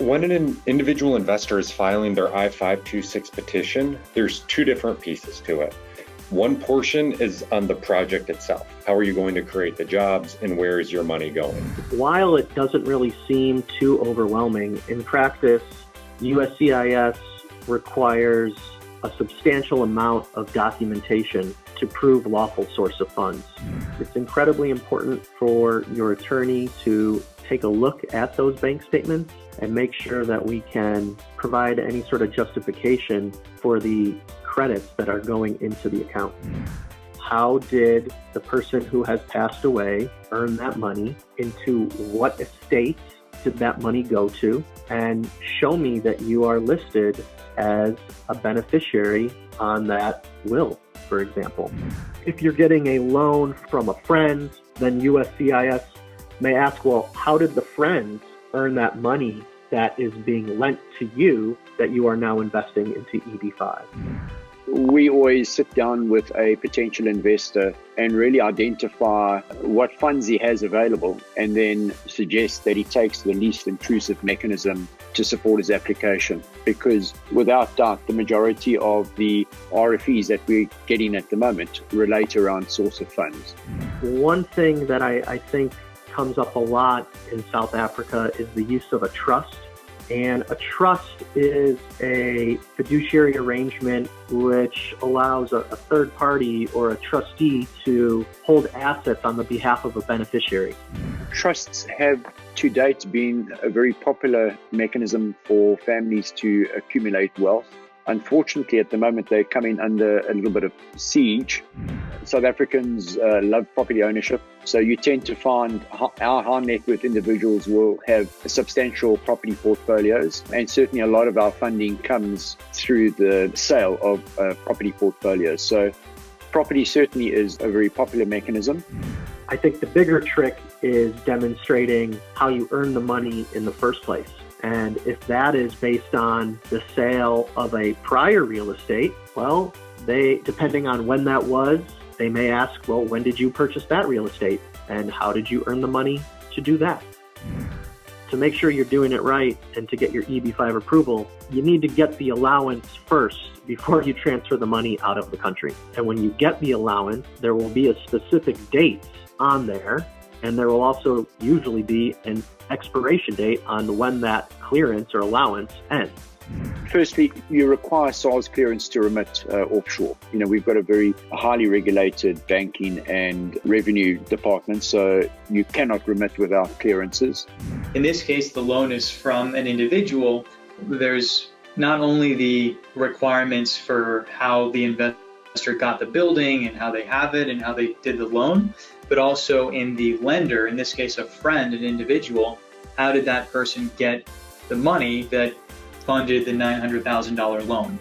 When an individual investor is filing their I-526 petition, there's two different pieces to it. One portion is on the project itself. How are you going to create the jobs and where is your money going? While it doesn't really seem too overwhelming, in practice, USCIS requires a substantial amount of documentation to prove lawful source of funds. It's incredibly important for your attorney to take a look at those bank statements and make sure that we can provide any sort of justification for the credits that are going into the account. How did the person who has passed away earn that money? Into what estate did that money go to? And show me that you are listed as a beneficiary on that will, for example. If you're getting a loan from a friend, then USCIS may ask, well, how did the friend earn that money that is being lent to you that you are now investing into EB-5? We always sit down with a potential investor and really identify what funds he has available and then suggest that he takes the least intrusive mechanism to support his application. Because without doubt, the majority of the RFEs that we're getting at the moment relate around source of funds. One thing that I think comes up a lot in South Africa is the use of a trust. And a trust is a fiduciary arrangement which allows a third party or a trustee to hold assets on the behalf of a beneficiary. Trusts have to date been a very popular mechanism for families to accumulate wealth. Unfortunately, at the moment, they're coming under a little bit of siege. South Africans love property ownership. So you tend to find our high net worth individuals will have substantial property portfolios. And certainly a lot of our funding comes through the sale of property portfolios. So property certainly is a very popular mechanism. I think the bigger trick is demonstrating how you earn the money in the first place. And if that is based on the sale of a prior real estate, well, depending on when that was, they may ask, well, when did you purchase that real estate? And how did you earn the money to do that? To make sure you're doing it right and to get your EB-5 approval, you need to get the allowance first before you transfer the money out of the country. And when you get the allowance, there will be a specific date on there, and there will also usually be an expiration date on when that clearance or allowance ends. Firstly, you require SARS clearance to remit offshore. We've got a very highly regulated banking and revenue department, so you cannot remit without clearances. In this case, the loan is from an individual. There's not only the requirements for how the investor got the building and how they have it and how they did the loan, but also in the lender, in this case a friend, an individual, how did that person get the money that funded the $900,000 loan?